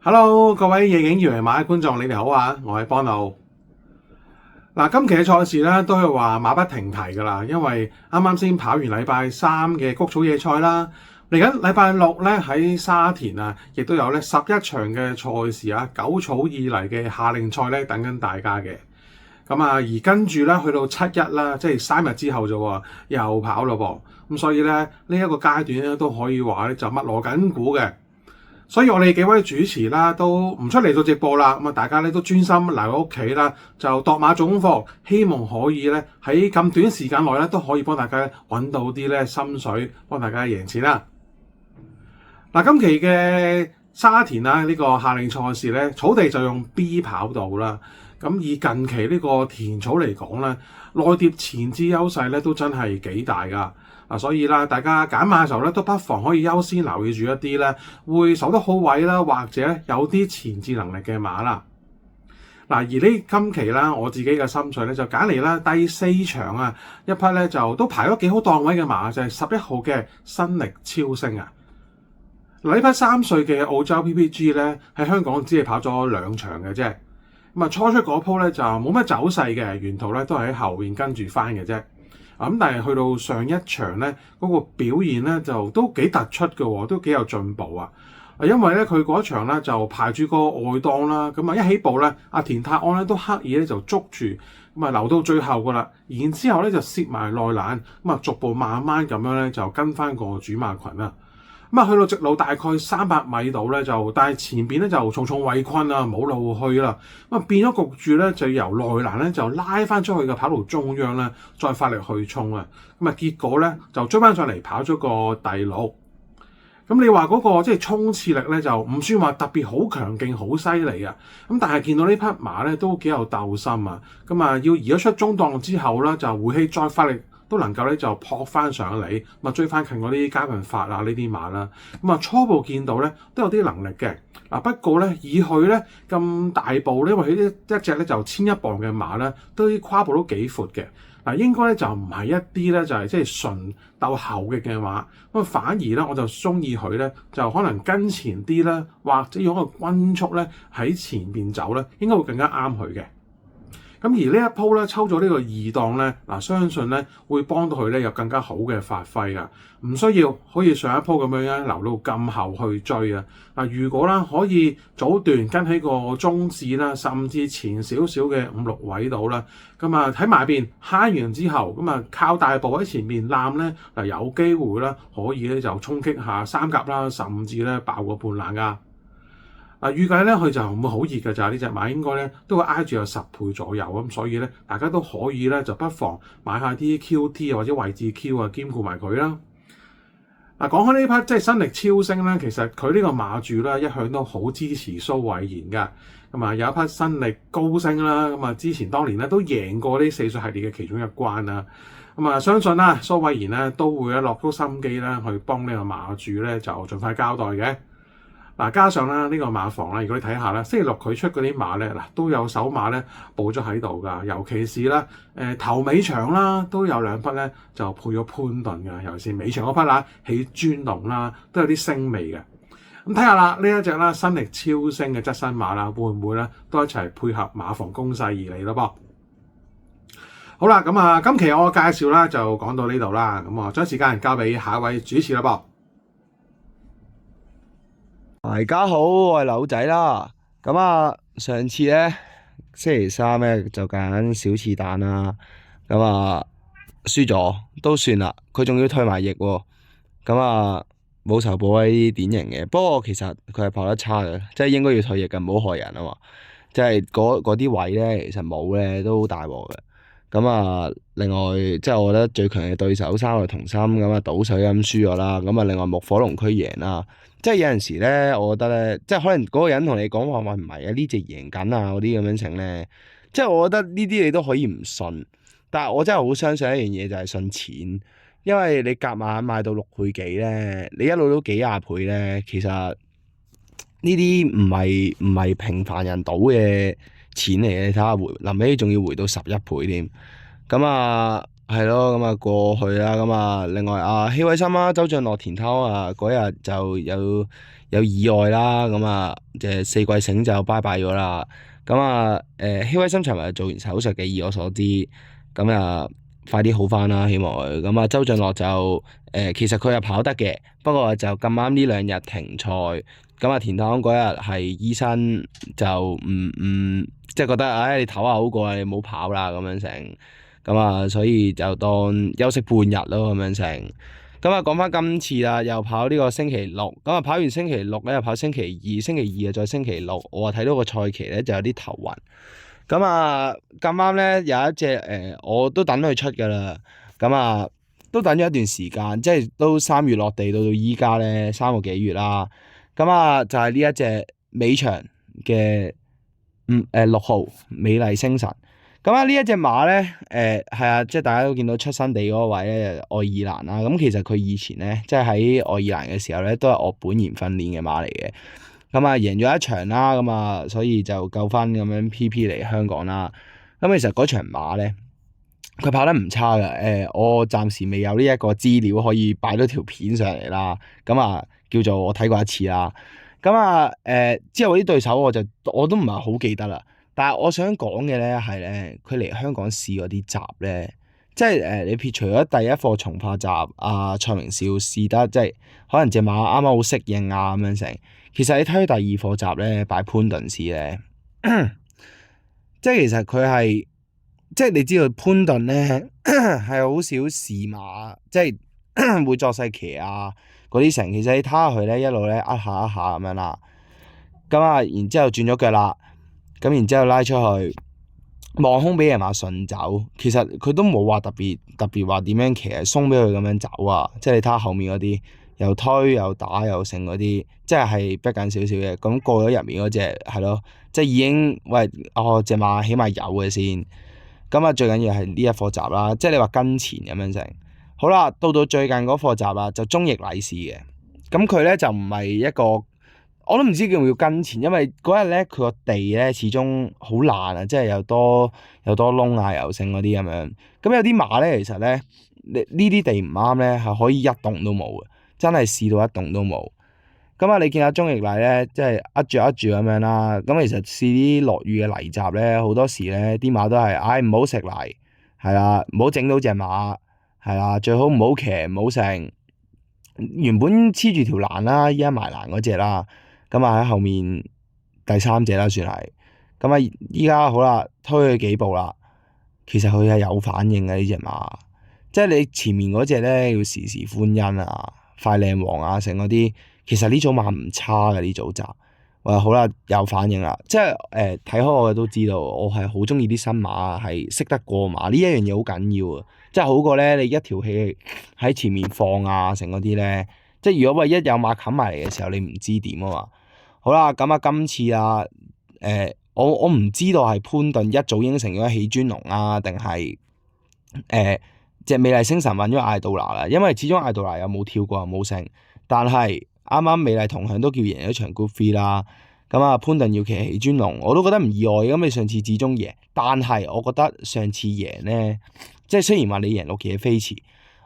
Hello，各位夜景二維碼嘅觀眾，你哋好啊！我係邦路。嗱，今期嘅賽事咧都係話馬不停蹄㗎啦，因為啱啱先跑完禮拜三嘅谷草野賽啦，嚟緊禮拜六咧喺沙田啊，亦都有咧11場嘅賽事啊，九草以嚟嘅夏令賽咧等緊大家嘅。咁啊，而跟住咧去到7-1啦，即係3日之後啫喎，又跑咯噃。咁所以咧呢一個階段咧都可以話咧就密鑼緊鼓嘅。所以我哋幾位主持啦都唔出嚟做直播啦，咁啊大家咧都專心留喺屋企啦，就度馬種課，希望可以咧喺咁短時間內咧都可以幫大家揾到啲咧心水，幫大家贏錢啦。嗱，今期嘅沙田啊呢個夏令賽事咧，草地就用 B 跑道啦。咁以近期呢個田草嚟講咧，內碟前置優勢咧都真係幾大㗎。所以啦，大家揀馬嘅時候咧，都不妨可以優先留意住一啲咧會守得好位啦，或者有啲前置能力嘅馬啦。嗱，而呢今期啦，我自己嘅心水咧就揀嚟啦第4場啊，一匹咧就都排咗幾好檔位嘅馬，就係11號嘅新力超星啊。呢匹3歲嘅澳洲 PPG 咧喺香港只係跑咗2場嘅啫。咁啊，初出嗰鋪咧就冇乜走勢嘅，沿途咧都係喺後邊跟住翻嘅啫。但係去到上一場咧，嗰個表現咧就都幾突出嘅喎，都幾有進步啊！因為咧佢嗰場咧就排住個外檔啦，咁啊一起步咧，阿田泰安咧都刻意咧就捉住，咁啊留到最後噶啦，然之後咧就攝埋內欄，咁啊逐步慢慢咁樣咧就跟翻個主馬群啦。咁啊，去到直路大概300米度咧，但係前邊咧就重重圍困啊，冇路去啦。咁啊，變咗焗住咧，就由內欄咧就拉翻出去嘅跑道中央咧，再發力去衝啊。咁啊，結果咧就追翻上嚟跑咗個第6。咁你話嗰個即係衝刺力咧，就唔算話特別好強勁、好犀利啊。咁但係見到呢匹馬咧都幾有鬥心啊。咁啊，要移咗出中檔之後咧，就回氣再發力。都能夠咧就撲翻上嚟，咁啊追翻近嗰啲加文法啊呢啲馬啦，咁啊初步見到咧都有啲能力嘅。不過咧以佢咧咁大步咧，因為佢一隻咧就1100磅嘅馬咧，都啲跨步都幾闊嘅。應該咧就唔係一啲咧就係即係純鬥後嘅馬，咁反而咧我就中意佢咧就可能跟前啲啦，或者用一個均速咧喺前邊走咧，應該會更加啱佢嘅。咁而呢一鋪咧抽咗呢個2檔咧，相信咧會幫到佢咧有更加好嘅發揮噶，唔需要可以上一鋪咁樣咧留到咁後去追啊！如果啦可以早段跟喺個中置啦，甚至前少少嘅5-6位度啦，咁啊喺埋邊慳完之後，咁啊靠大步喺前面攬咧，有機會啦可以咧就衝擊下三甲啦，甚至咧爆個半冷噶。預計咧佢就唔會好熱嘅咋，呢隻馬應該咧都會挨住有10倍左右咁，所以咧大家都可以咧就不妨買下啲 QT 或者位置 Q 啊，兼顧埋佢啦。講開呢匹即係新力超星咧，其實佢呢個馬主咧一向都好支持蘇偉賢㗎。咁啊有一匹新力高星啦，咁啊之前當年咧都贏過呢4歲系列嘅其中一關啦。咁啊相信啦蘇偉賢咧都會咧落足心機咧去幫呢個馬主咧就盡快交代嘅。加上啦呢個馬房啦，如果你睇下啦，星期6佢出嗰啲馬咧，都有手馬咧報咗喺度㗎，尤其是啦頭尾場啦，都有2匹咧就配咗潘頓㗎，尤其是尾場嗰匹啦，起專龍啦，都有啲星味嘅。咁睇下啦，呢一隻啦新力超星嘅側身馬啦，會唔會咧都一齊配合馬房攻勢而嚟咯噃？好啦，咁啊今期我嘅介紹啦就講到呢度啦，咁啊將時間交俾下一位主持啦噃。大家好，我係柳仔啦。咁啊，上次咧星期3咧就揀小翅蛋啦。咁啊，輸咗都算啦。佢仲要退埋役喎。咁啊，冇仇報呢啲典型嘅。不過其實佢係跑得差嘅，即係應該要退役嘅，唔好害人啊嘛。即係嗰啲位咧，其實冇咧都好大鑊嘅。咁啊，另外即係我覺得最強嘅對手3個同心，咁啊倒水咁輸咗啦。咁啊，另外木火龍區贏啦。即係有陣時咧，我覺得咧，即係可能嗰個人同你講話唔係啊，呢隻贏緊啊嗰啲咁樣成咧，即係我覺得呢啲你都可以唔信，但係我真係好相信一樣嘢就係信錢，因為你夾硬買到6倍幾咧，你一路都幾廿倍咧，其實呢啲唔係平凡人賭嘅錢嚟嘅，你睇下回臨尾仲要回到11倍添，咁啊係咯，咁啊過去啦，咁啊另外希偉森啦、周俊樂、田偷啊嗰日就有意外啦，咁啊四季醒就拜拜咗啦。咁啊希偉森尋日做完手術嘅，以我所知，咁啊快啲好翻啦，希望佢。咁啊周俊樂就其實佢係跑得嘅，不過就咁啱呢兩日停賽。咁啊田偷嗰日係醫生就唔即係覺得你唞下好過啦，你唔好跑啦咁樣成。咁啊，所以就當休息半日咯，咁樣成。咁啊，講翻今次啦，又跑呢個星期六，咁啊跑完星期六咧，又跑星期二，星期二啊再星期六，我啊睇到個賽期咧就有啲頭暈。咁啊咁啱咧有一隻我都等佢出㗎啦，咁啊都等咗一段時間，即係都3月落地到依家咧3個幾月啦。咁啊就係呢一隻尾場嘅6號美麗星辰。咁啊呢一隻馬咧，係啊，即係大家都見到出生地嗰個位咧，愛爾蘭啦。咁其實佢以前咧，即係喺愛爾蘭嘅時候咧，都係我本研訓練嘅馬嚟嘅。咁啊贏咗一場啦，咁啊所以就夠分咁樣 PP 嚟香港啦。咁其實嗰場馬咧，佢跑得唔差嘅。我暫時未有呢一個資料可以擺到條片上嚟啦。咁啊叫做我睇過一次啦。咁啊之後啲對手我都唔係好記得啦。但係我想講嘅咧係咧，佢嚟香港試嗰啲閘咧，即係你撇除咗第一課從化閘蔡明少試得，即係可能隻馬啱啱好適應咁樣成。其實你睇佢第二課閘咧，擺潘頓試咧，即係其實佢係即係你知道潘頓咧係好少試馬，即係會作勢騎嗰啲成。其實你睇下佢咧一路咧下咁樣啦，咁啊然之後轉咗腳啦。咁然之後拉出去望空俾人馬順走，其實佢都冇話特別話點樣騎，係鬆俾佢咁樣走啊！即係你睇下後面嗰啲又推又打又剩嗰啲，即係逼緊少少嘅。咁過咗入面嗰隻係咯，即係已經隻馬起碼有嘅先。咁啊最緊要係呢一課閘啦，即係你話跟前咁樣成。好啦，到最近嗰課閘啦，就中翼禮士嘅。咁佢咧就唔係一個。我都唔知叫唔叫跟前，因為嗰日咧佢個地咧始終好爛啊，即係又多窿啊，又剩嗰啲咁樣。咁有啲馬咧，其實咧呢啲地唔啱咧，係可以一棟都冇嘅，真係試到一棟都冇。咁啊，你見下鍾易禮咧，即係扼住咁樣啦。咁其實試啲落雨嘅泥閘咧，好多時咧啲馬都係，唔好食泥，係啦，唔好整到隻馬，係啦，最好唔好騎，唔好剩。原本黐住條欄啦，依家埋欄嗰隻啦。咁啊喺後面第3隻啦，算係。咁啊依家好啦，推佢幾步啦，其實佢係有反應嘅呢隻馬，即係你前面嗰隻咧要時時歡欣啊、快靚王啊成嗰啲，其實呢組馬唔差嘅呢組閘。好啦，有反應啦，即係睇開我嘅都知道，我係好中意啲新馬係識得過馬，呢一樣嘢好緊要啊，即係好過咧你一條氣喺前面放成嗰啲咧。即係如果一有馬冚埋嚟嘅時候，你唔知點啊嘛。好啦，咁啊今次我唔知道係潘頓一早應承咗起專龍定係隻美麗星辰揾咗艾杜拿啦。因為始終艾杜拿又冇跳過又冇勝，但係啱啱美麗同享都叫贏咗場 Good Free 啦。咁啊潘頓要騎起專龍，我都覺得唔意外。咁你上次至終贏，但係我覺得上次贏咧，即係雖然話你贏6騎飛馳。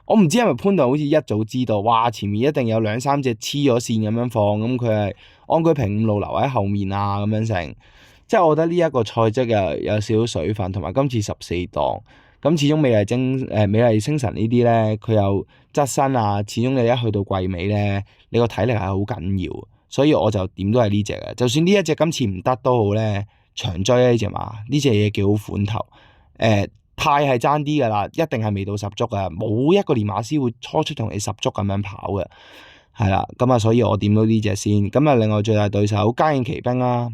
我唔知係咪潘頓好似一早知道，哇！前面一定有2-3隻黐咗線咁樣放，咁佢係安居平5路留喺後面咁樣成。即係我覺得呢一個賽績有少少水分，同埋今次14檔，咁始終美麗星辰呢啲咧，佢有側身始終你一去到季尾咧，你個體力係好緊要，所以我就點都係呢隻嘅。就算呢一隻今次唔得都好咧，長追呢隻馬，呢隻嘢幾好款頭，太係爭啲㗎啦，一定係未到十足㗎，冇一個練馬師會初出同你十足咁樣跑嘅，係啦，咁所以我點到呢隻先。咁另外最大對手嘉應奇兵啦，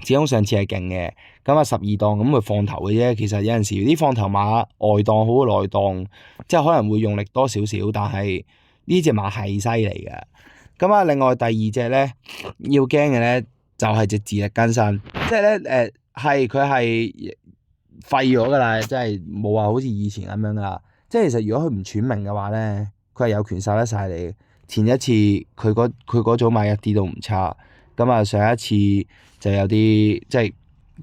始終上次係勁嘅，咁12檔咁佢放頭嘅啫。其實有陣時啲放頭馬外檔好過內檔，即係可能會用力多少少，但係呢隻馬係犀利嘅。咁另外第二隻咧要驚嘅咧就係隻自力更生，即係咧佢係廢咗㗎啦，即係冇話好似以前咁樣㗎。即係其實如果佢唔喘鳴嘅話咧，佢係有權殺得晒你。前一次佢嗰組馬一啲都唔差，咁上一次就有啲即係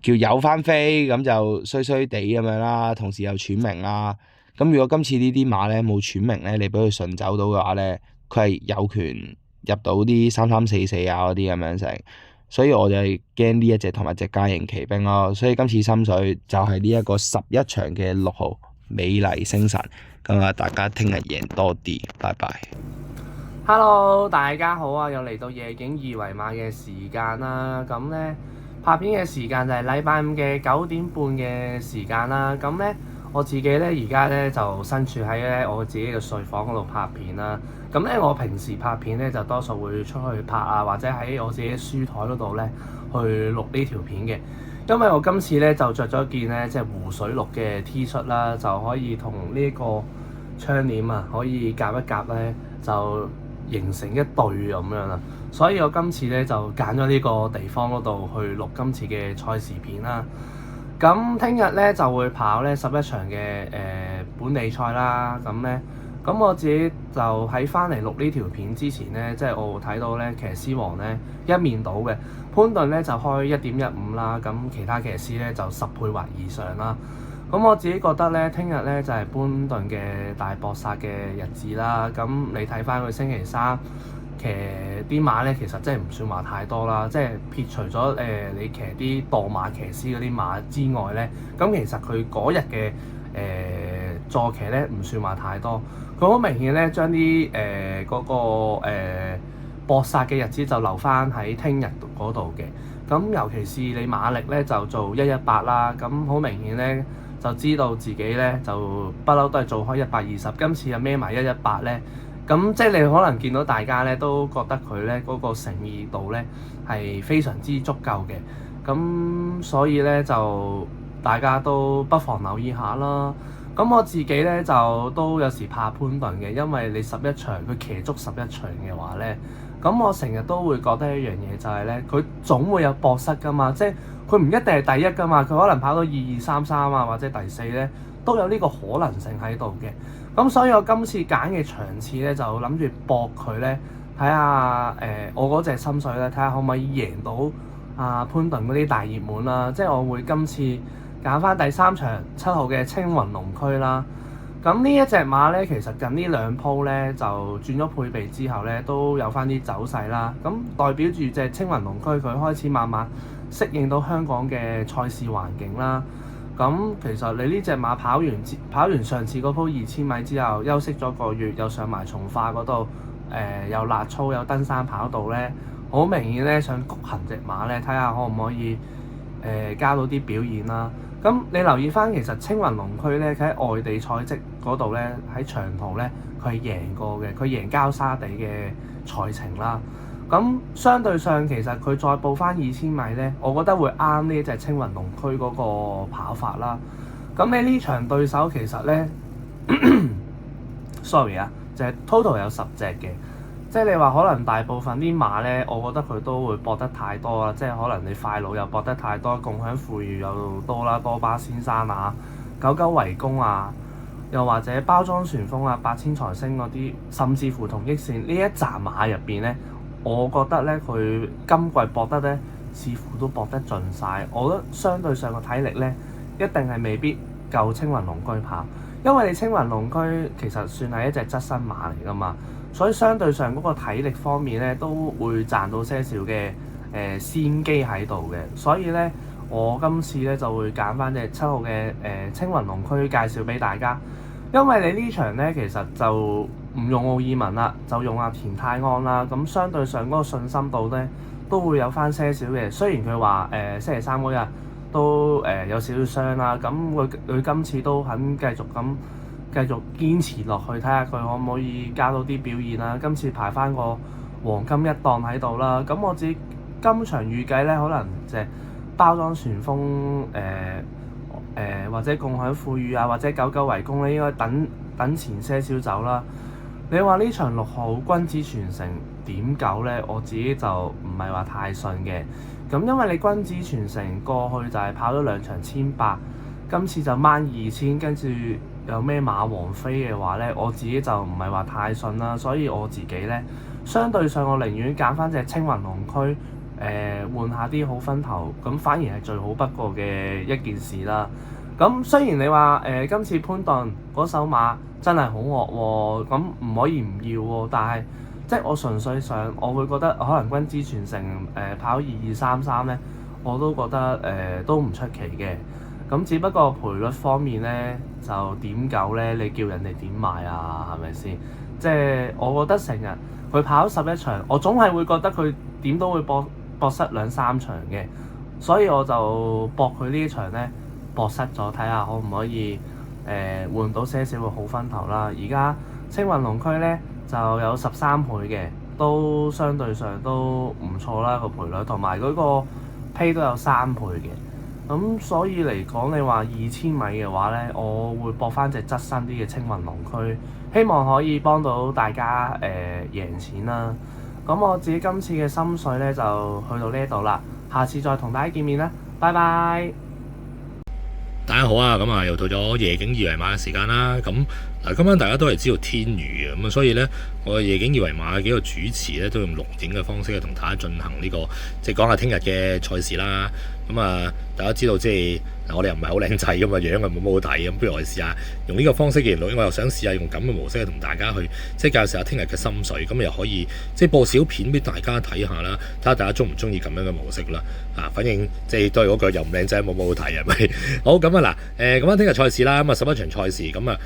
叫有翻飛，咁就衰衰地咁樣啦，同時又喘鳴啦。咁如果今次呢啲馬咧冇喘鳴咧，你俾佢順走到嘅話咧，佢係有權入到啲3344啊嗰啲咁樣成。所以我就係驚呢一隻同埋隻嘉盈奇兵咯。所以今次心水就係呢一個11場嘅6號美麗星辰。咁啊，大家聽日贏多啲，拜拜。Hello，大家好啊！又嚟到夜景二維碼嘅時間啦。咁咧拍片嘅時間就係禮拜五嘅9點半嘅時間啦。咁咧我自己咧而家咧就身處喺咧我自己嘅睡房嗰度拍片啦。咁咧我平時拍片咧就多數會出去拍啊，或者喺我自己書台嗰度咧去錄呢條片嘅。因為我今次咧就着咗件咧即係湖水綠嘅 T 恤啦，就可以同呢個窗簾啊可以夾一夾咧就形成一對咁樣啦，所以我今次咧就揀咗呢個地方嗰度去錄今次嘅賽事片啦。咁聽日咧就會跑咧11場嘅本地賽啦。咁我自己就喺翻嚟錄呢條片之前咧，即係我睇到咧騎師王咧一面倒嘅，潘頓咧就開1.15啦，咁其他騎師咧就10倍或以上啦。咁我自己覺得咧，聽日咧就係潘頓嘅大搏殺嘅日子啦。咁你睇翻佢星期三騎啲馬咧，其實真係唔算話太多啦。即係撇除咗你騎啲墮馬騎師嗰啲馬之外咧，咁其實佢嗰日嘅坐騎咧唔算話太多。佢好明顯咧，將啲嗰個搏殺嘅日子就留翻喺聽日嗰度嘅。咁尤其是你馬力咧就做118啦，咁好明顯咧。就知道自己咧就不嬲都係做開120，今次又孭埋118咧，咁即係你可能見到大家咧都覺得佢咧嗰個誠意度咧係非常之足夠嘅，咁所以咧就大家都不妨留意下啦。咁我自己咧就都有時怕潘頓嘅，因為你11場佢騎足11場嘅話咧，咁我成日都會覺得一樣嘢就係咧，佢總會有搏失噶嘛，即係。佢唔一定係第一㗎嘛，佢可能跑到2233啊，或者第4咧，都有呢個可能性喺度嘅。咁所以我今次揀嘅場次咧，就諗住搏佢咧，睇下我嗰隻心水咧，睇下可唔可以贏到潘頓嗰啲大熱門啦。即係我會今次揀翻第3場7號嘅青雲龍區啦。咁呢一隻馬咧，其實近呢2鋪咧就轉咗配備之後咧，都有翻啲走勢啦。咁代表住隻青雲龍區佢開始慢慢適應到香港嘅賽事環境啦。咁其實你呢隻馬跑完上次嗰鋪2000米之後，休息咗個月，又上埋從化嗰度，又辣操有登山跑道咧，好明顯咧想谷行隻馬咧，睇下可唔可以加到啲表現啦。咁你留意翻，其實青雲龍區咧，佢喺外地賽績嗰度咧，喺長途咧，佢係贏過嘅，佢贏膠沙地嘅賽程啦。咁相對上，其實佢再報翻2000米咧，我覺得會啱呢隻青雲龍區嗰個跑法啦。咁你呢場對手其實咧，sorry 啊，就係 total 有10隻嘅。即係你話可能大部分啲馬咧，我覺得佢都會搏得太多啦。即係可能你快路又搏得太多，共享富裕又多啦，多巴先生啊、九九圍攻啊，又或者包裝旋風啊、8000財星嗰啲，甚至乎同益線呢一紮馬入邊咧，我覺得咧佢今季搏得咧，似乎都搏得盡晒。我覺得相對上個體力咧，一定係未必夠青雲龍區跑，因為你青雲龍區其實算係一隻側身馬嚟㗎嘛。所以相對上嗰個體力方面咧，都會賺到些少嘅先機喺度嘅。所以咧，我今次咧就會揀翻隻7號嘅青雲龍區介紹俾大家。因為你呢場咧其實就唔用奧爾文啦，就用阿田泰安啦。咁相對上嗰個信心度咧都會有翻些少嘅。雖然佢話星期3嗰日都有少少傷啦，咁佢今次都肯繼續堅持落去，睇下佢可唔可以加到啲表現啦。今次排翻個黃金一檔喺度啦。咁我自己今場預計咧，可能隻包裝旋風或者共享富裕啊，或者九九圍攻咧，應該等前些少走啦。你話呢場6號君子傳承點9咧，我自己就唔係話太信嘅。咁因為你君子傳承過去就係跑咗2場1800，今次就掹2000，跟住有咩馬王飛嘅話咧，我自己就唔係話太信啦，所以我自己咧相對上我寧願揀翻隻青雲龍區，換下啲好分頭，咁反而係最好不過嘅一件事啦。咁雖然你話今次潘頓嗰手馬真係好惡喎，咁唔可以唔要喎，但係即係我純粹上，我會覺得可能君子傳承跑2233咧，我都覺得都唔出奇嘅。咁只不過賠率方面咧就點9咧，你叫人哋點買啊？係咪先？即係我覺得成日佢跑11場，我總係會覺得佢點都會博失2-3場嘅，所以我就博佢呢場咧博失咗，睇下可唔可以換到些少個好分頭啦。而家青雲龍區咧就有13倍嘅，都相對上都唔錯啦個賠率，同埋嗰個 Pay 都有3倍嘅。咁所以嚟講，你話2000米嘅話咧，我會搏翻隻側身啲嘅青雲龍區，希望可以幫到大家贏錢啦。咁我自己今次嘅心水咧就去到呢度啦，下次再同大家見面啦，拜拜。大家好啊，咁啊又到咗夜景二維碼嘅時間啦。咁嗱，今晚大家都係知道天雨嘅，咁啊所以咧，我夜景二維碼嘅幾個主持咧都用錄影嘅方式去同大家進行呢個即係講下聽日嘅賽事啦。咁啊，大家知道即係我哋又唔係好靚仔㗎嘛，樣又冇乜好睇，咁不如我哋試下用呢個方式嘅錄影，我又想試下用咁嘅模式去同大家去即係介紹下聽日嘅心水，咁又可以即係播小片俾大家睇下啦，睇下大家中唔中意咁樣嘅模式啦。反正即係都係嗰句，又唔靚仔冇乜好睇係咪？好咁啊嗱，咁啊聽日賽事啦，咁啊11場賽事，咁啊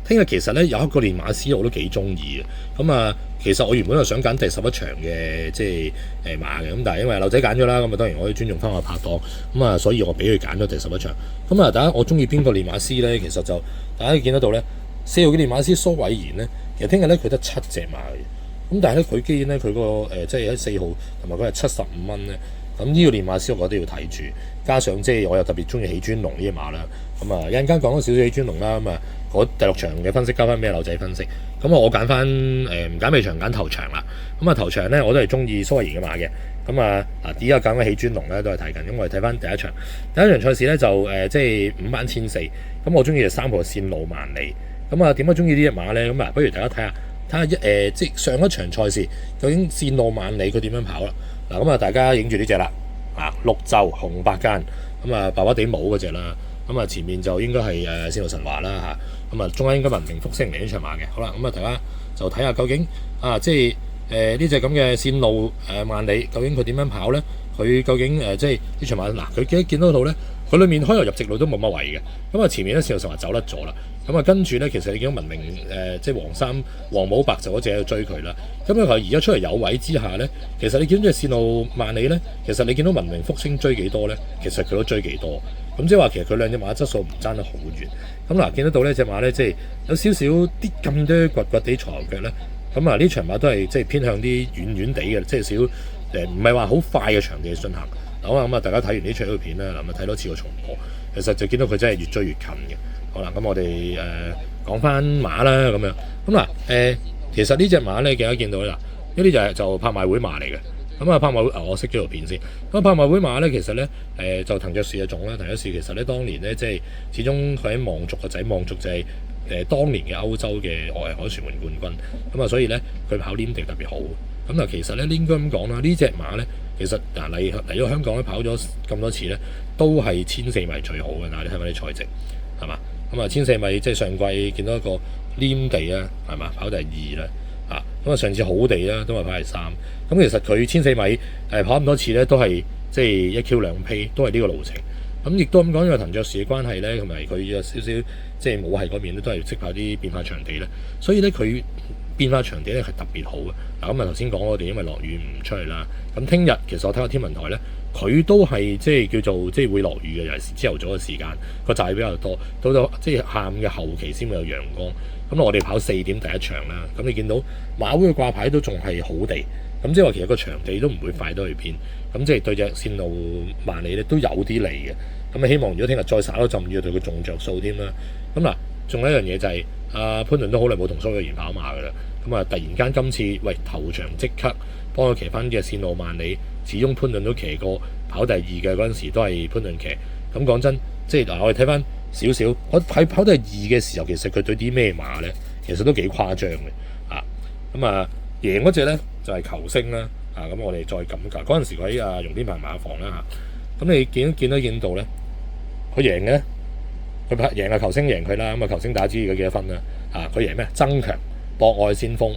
聽日其實咧有一個練馬師我都幾中意嘅，咁啊其實我原本係想揀第11場嘅即係馬嘅，咁但係因為劉仔揀咗啦，咁啊當然我要尊重翻我拍檔，咁啊所以我俾佢揀咗第11場。咁啊大家我中意邊個練馬師咧？其實就大家見得到咧，4號嘅練馬師蘇偉賢咧，其實聽日咧佢得7隻馬嘅，咁但係咧佢既然咧佢個即係喺4號同埋佢係75蚊咧，咁呢個練馬師我覺得要睇住，加上即係我又特別中意喜尊龍呢隻馬啦，咁啊一陣間講多少少喜尊龍啦，咁啊嗰第6場嘅分析交翻俾劉仔分析，咁我揀翻唔揀尾場揀頭場啦，咁啊頭場咧我都係中意蘇偉賢嘅馬嘅，咁啊嗱依家揀嘅喜尊龍咧都係睇緊，咁我哋睇翻第一場賽事咧就即係5班1400，咁我中意就3號線路萬里，咁啊點解中意呢隻馬咧？咁啊不如大家睇下即係上一場賽事究竟線路萬里佢點樣跑啦？嗱咁啊大家影住呢隻啦，綠袖紅白間，咁啊白白地帽嗰隻啦，咁啊前面就應該係線路神華啦嚇，咁啊中間應該文明復星嚟呢場馬嘅，好啦咁啊大家就睇下究竟即係呢隻咁嘅線路萬里究竟佢點樣跑咧？佢究竟即係呢場馬嗱佢見到到咧，佢裏面開頭入直路都冇乜位嘅，咁啊前面咧線路神華走甩咗啦。咁啊，跟住咧，其實你見到文明即係黃帽白袖嗰隻喺度追佢啦。咁佢而家出嚟有位之下咧，其實你見到隻線路萬里咧，其實你見到文明復星追幾多咧？其實佢都追幾多。咁即係話其實佢兩隻馬質素唔爭得好遠。咁嗱，見得到呢隻馬咧，即係有少少啲咁多掘掘地長腳咧。咁啊，呢場馬都係即係偏向啲遠遠地嘅，即係少唔係話好快嘅場地進行。好啊，咁啊，大家睇完呢場片啦，嗱咪睇多次個重播，其實就見到佢真係越追越近嘅。好啦，咁我哋講翻馬啦，咁樣咁嗱其實呢隻馬咧，大家見到啦，呢啲就拍賣會馬嚟嘅。咁啊，拍賣會我識咗條片先。咁拍賣會馬咧，其實咧就藤雀士嘅種啦，藤雀士其實咧當年咧即係始終佢喺望族個仔，望族就係當年嘅歐洲嘅外圍海船門冠軍。咁啊，所以咧佢跑黏地特別好。咁嗱，其實咧應該咁講啦，呢隻馬咧其實嗱嚟咗香港咧跑咗咁多次咧，都係1400米最好嘅。嗱，你睇翻啲賽績係嘛？咁啊，1400米即係上季見到一個黏地啦，係嘛？跑第2啦，咁啊上次好地啦，都係跑第3。咁其實佢1400米跑咁多次咧，都係即係1Q 2 P，都係呢個路程。咁亦都咁講，因為藤雀士嘅關係咧，同埋佢有少少即係母系嗰邊咧，都係識跑啲變化場地咧，所以咧佢變化場地咧係特別好嘅。嗱咁啊頭先講我哋因為落雨唔出去啦，咁聽日其實我睇下天文台咧。佢都係即係叫做即係會落雨嘅，尤其是朝頭早嘅時間個霧比較多，到即係下午嘅後期先會有陽光。咁我哋跑4點第一場啦，咁你見到馬會嘅掛牌都仲係好地，咁即係話其實個場地都唔會快到去邊，咁即係對隻線路萬里咧都有啲利嘅。咁啊希望如果聽日再灑多陣雨，對佢仲着數添啦。咁嗱，仲有一樣嘢就係潘頓都好耐冇同蘇偉賢跑馬㗎啦，咁啊突然間今次頭場即刻幫佢騎翻隻線路萬里。始終潘頓都騎過跑第2嘅嗰陣時，都係潘頓騎。咁講真，即係嗱，我哋睇翻少少，我喺跑第2嘅時候，其實佢對啲咩馬咧，其實都幾誇張嘅。咁啊，贏嗰隻咧就係球星啦。咁我哋再咁講，嗰陣時佢喺容天鵬馬房啦。咁你見到咧，佢贏嘅咧佢贏啊球星贏佢啦，咁啊球星大家知佢幾多分啦？佢贏咩？爭強、博愛先鋒、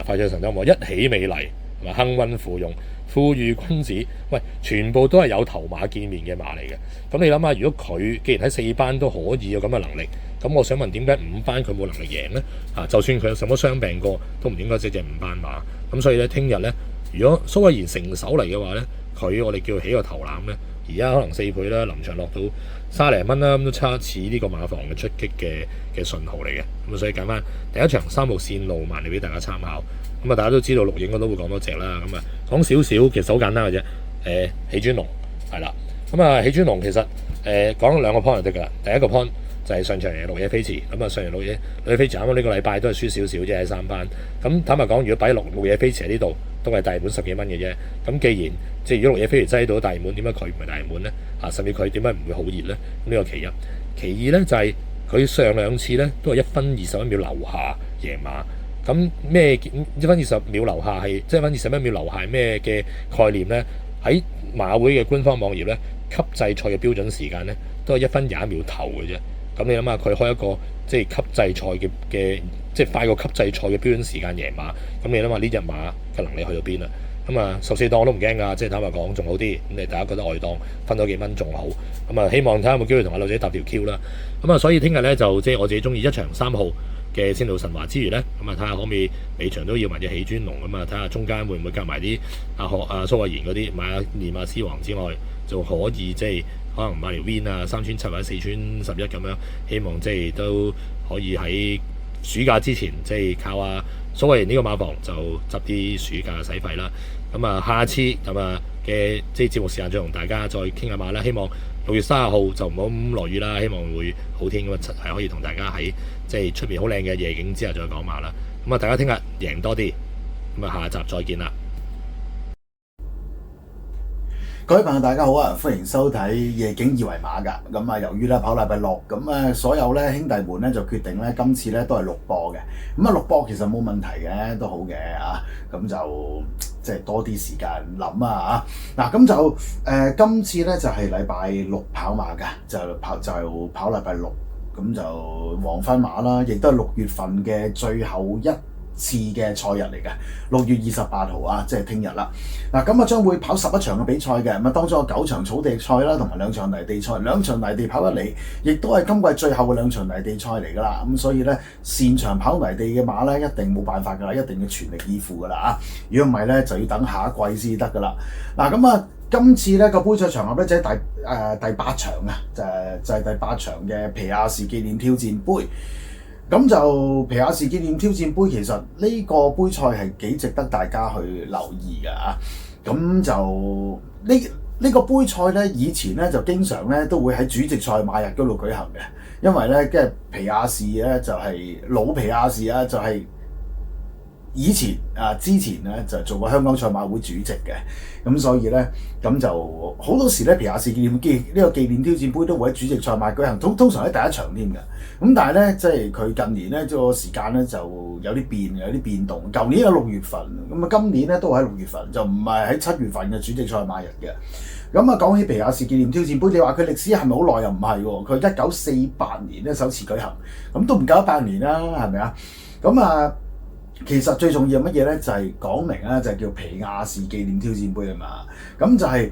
快將神州幕、一起美麗同埋幸運芙蓉、富裕君子，喂，全部都係有頭馬見面嘅馬嚟嘅。咁你諗下，如果佢既然喺4班都可以有咁嘅能力，咁我想問點解5班佢冇能力贏呢？就算佢有什麼傷病過，都唔應該隻5班馬。咁所以咧，聽日咧，如果蘇慧賢成手嚟嘅話咧，我哋叫起個頭攬咧，而家可能4倍啦，臨場落到30零蚊啦，咁都差似呢個馬房嘅出擊嘅信號嚟嘅。咁所以揀翻第一場3號線路慢嚟俾大家參考。咁大家都知道錄影我都會講多隻啦。咁講少少，其實好簡單嘅啫。起專龍係啦。起專龍其實講2個 point 就得㗎啦。第一個 point 就係上場嘅綠野飛馳。上場綠野飛馳啱啱呢個禮拜都係輸少少啫，喺3班。咁坦白講，如果擺綠野飛馳喺呢度，都係大熱門10幾蚊嘅啫。咁既然即係如果綠野飛馳擠到大熱門，點解佢唔係大熱門咧？甚至佢點解唔會好熱咧？咁呢個其一。其二咧就係佢上2次咧都係1分21秒樓下贏馬。咁咩1分20秒樓下係即係1分21秒樓下係咩嘅概念咧？喺馬會嘅官方網頁咧，級制賽嘅標準時間咧都係1分21秒頭嘅啫。咁你諗下，佢開一個即係級制賽嘅即係快過級制賽嘅標準時間贏馬，咁你諗下呢隻馬嘅能力去到邊啊？14檔我都唔驚㗎，即係坦白講仲好啲。咁你大家覺得外檔分咗幾蚊仲好。希望睇下有冇機會同阿女仔搭條 Q 啦。所以聽日咧就即係我自己中意1場3號嘅仙道神華之餘咧，睇下可唔可以尾場都要埋隻起專龍睇下中間會唔會夾埋啲蘇慧賢嗰啲買練馬獅王之外，就可以即係可能買條 Win 3穿7或者4穿11咁樣，希望即係都可以喺暑假之前即係靠蘇慧賢呢個馬房就執啲暑假使費啦。下次嘅即係節目時間再同大家再傾下馬啦。希望6月30號就唔好咁落雨啦，希望會好天咁係可以同大家喺即係出邊好靚嘅夜景之後再講馬啦。大家聽日贏多啲，下集再見啦。各位朋友大家好啊，歡迎收睇夜景二維碼㗎。由於咧跑禮拜6，咁所有咧兄弟們咧就決定咧今次咧都係錄播嘅。錄播其實冇問題嘅，都好嘅咁就即係多啲時間諗咁就今次咧就係禮拜6跑馬㗎，就跑禮拜6，咁就黃昏馬啦，亦都係6月份嘅最後一次嘅賽日嚟嘅，6月28號即係聽日啦。咁將會跑11場嘅比賽嘅，當中有9場草地賽啦，同埋2場泥地賽，2場泥地跑得嚟，亦都係今季最後嘅2場泥地賽嚟㗎啦。所以咧，擅長跑泥地嘅馬咧，一定冇辦法㗎啦，一定要全力以赴㗎啦如果唔係咧，就要等下一季先得㗎啦。今次咧個杯賽場合咧就係第8場就係第8場嘅皮亞士紀念挑戰杯。咁就皮亞士紀念挑戰杯，其實呢個杯賽係幾值得大家去留意㗎咁就呢個杯賽咧，以前咧就經常咧都會喺主席賽馬日嗰度舉行嘅，因為咧即係皮亞士咧就係老皮亞士就係以前之前咧就做過香港賽馬會主席嘅，咁所以咧咁就好多時咧皮亞士呢個紀念挑戰杯都會喺主席賽馬舉行，通常喺第一場添嘅。咁但係咧即係佢近年咧個時間咧就有啲變動。舊年係6月份，今年咧都喺6月份，就唔係喺7月份嘅主席賽馬日嘅。講起皮亞士紀念挑戰杯，你話佢歷史係咪好耐？又唔係喎，佢1948年咧首次舉行，咁都唔夠100年啦，係咪啊？其實最重要係乜嘢咧？就係講明咧，就係叫皮亞士紀念挑戰杯啊嘛。咁就係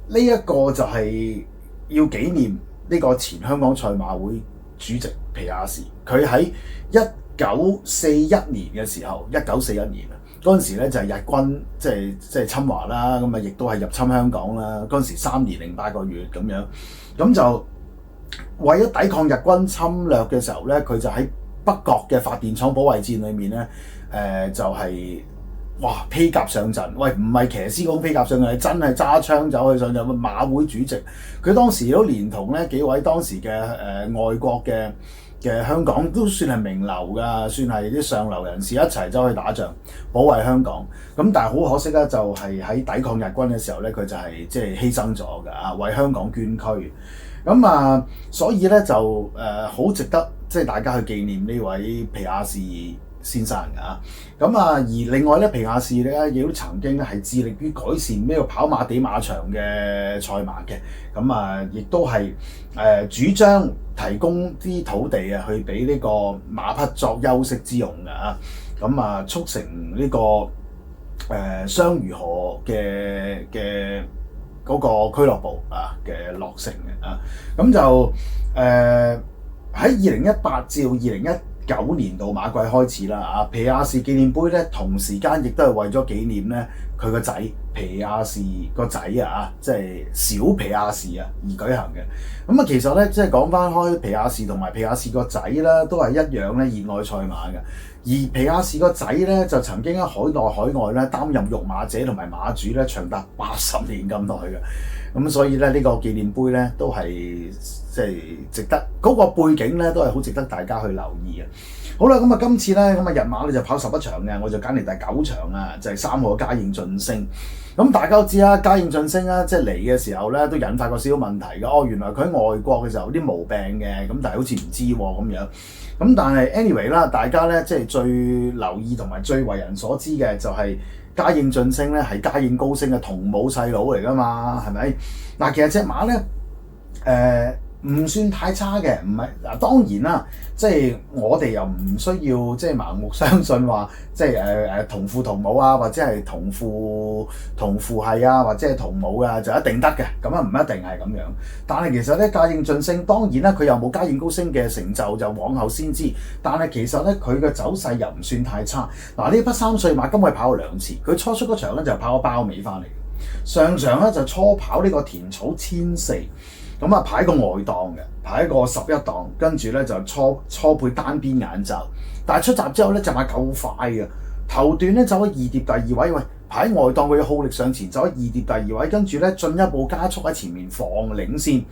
呢一個就係要紀念呢個前香港賽馬會主席皮亞士。佢喺1941年嘅時候，1941年嗰陣時咧就係日軍即係侵華啦，咁亦都係入侵香港啦。嗰陣時3年0 8個月咁樣，咁就為咗抵抗日軍侵略嘅時候咧，佢就喺北角嘅發電廠保衛戰裏面咧，就係披甲上陣，喂唔係騎師嗰種披甲上陣，係真係揸槍走去上陣。馬會主席佢當時都連同咧幾位當時嘅外國嘅香港都算係名流㗎，算係啲上流人士一齊走去打仗保衛香港。咁但係好可惜咧，就係喺抵抗日軍嘅時候咧，佢就係即係犧牲咗㗎，為香港捐軀。所以咧就好值得即係大家去紀念呢位皮亞士先生㗎。咁而另外咧，皮亞士咧亦都曾經咧係致力於改善呢個跑馬地馬場嘅賽馬嘅。咁亦都係主張提供啲土地去俾呢個馬匹作休息之用㗎。咁促成呢個雙魚河嘅嗰個俱樂部嘅落成嘅。咁就喺2018至2019年度馬季開始啦，皮亞士紀念杯咧同時間亦都係為咗紀念咧佢個仔皮亞士個仔即係小皮亞士而舉行嘅。咁其實咧即係講翻開皮亞士同埋皮亞士個仔啦，都係一樣咧熱愛賽馬嘅。而皮亞士個仔咧就曾經喺海內海外咧擔任育馬者同埋馬主咧長達80年咁耐嘅。咁所以咧呢個紀念杯咧都係即係值得嗰個背景咧都係好值得大家去留意嘅。好啦，咁今次咧日馬咧就跑11場嘅，我就揀嚟第9場就係3號嘉應晉升。咁大家都知啦，嘉應晉升即係嚟嘅時候咧都引發過少少問題嘅。原來佢喺外國嘅時候有啲毛病嘅，咁但係好似唔知咁樣。咁但係 anyway 啦，大家咧即係最留意同埋最為人所知嘅就係嘉應晉升咧係嘉應高升嘅同母細佬嚟㗎嘛，係咪？嗱，其實隻馬咧唔算太差嘅，唔係嗱，當然啦，即係我哋又唔需要即係盲目相信話，即係同父同母或者係同父系或者係同母就一定得嘅，咁唔一定係咁樣。但係其實咧，嘉應晉升當然啦，佢又冇嘉應高升嘅成就，就往後先知。但係其實咧，佢嘅走勢又唔算太差。嗱，呢匹3歲馬今季跑過2次，佢初出嗰場咧就跑咗包尾翻嚟，上場咧就初跑呢個田草1400。咁排個外檔嘅，排個11檔，跟住咧就初配單邊眼罩，但係出閘之後咧隻馬夠快嘅，頭段咧走咗2碟第2位，排外檔佢要耗力上前走咗2碟第2位，跟住咧進一步加速喺前面放領先，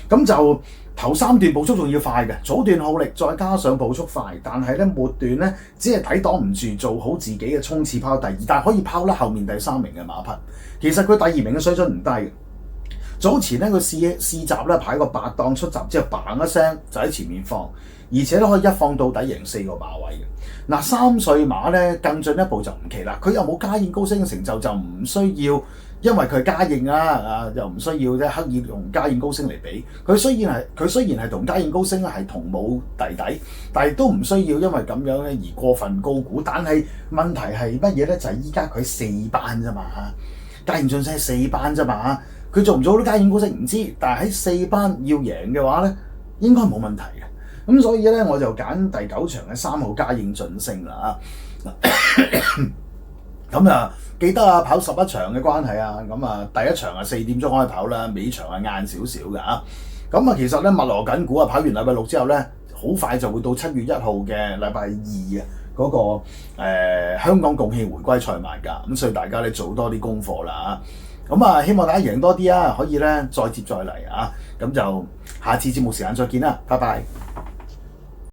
咁就頭3段步速仲要快嘅，早段耗力再加上步速快，但係咧末段咧只係抵擋唔住，做好自己嘅衝刺跑第2，但係可以拋甩後面第3名嘅馬匹，其實佢第2名嘅水準唔低嘅。早前咧佢試閘咧排個8檔出閘之後嘭一聲就喺前面放，而且都可以一放到底贏4個馬位嘅。嗱，3歲馬咧更進一步就唔奇啦，佢又冇嘉應高升嘅成就，就唔需要因為佢係嘉應又唔需要刻意同嘉應高升嚟比。佢雖然係同嘉應高升係同母弟弟，但係都唔需要因為咁樣咧而過分高估。但係問題係乜嘢咧？就係依家佢4班啫嘛，嘉應晉升係4班啫嘛。佢做唔做到嘉應高升唔知，但係喺4班要贏嘅話咧，應該冇問題嘅。咁所以咧，我就揀第9場嘅3號嘉應晉升啦。咁記得跑11場嘅關係咁第一場4點鐘開跑啦，尾場晏少少嘅咁其實咧密鑼緊鼓跑完禮拜6之後咧，好快就會到7月1號嘅禮拜2嗰個香港共慶回歸賽馬㗎。咁所以大家咧做多啲功課啦。咁希望大家贏多啲可以咧再接再厲咁就下次節目時間再見啦，拜拜。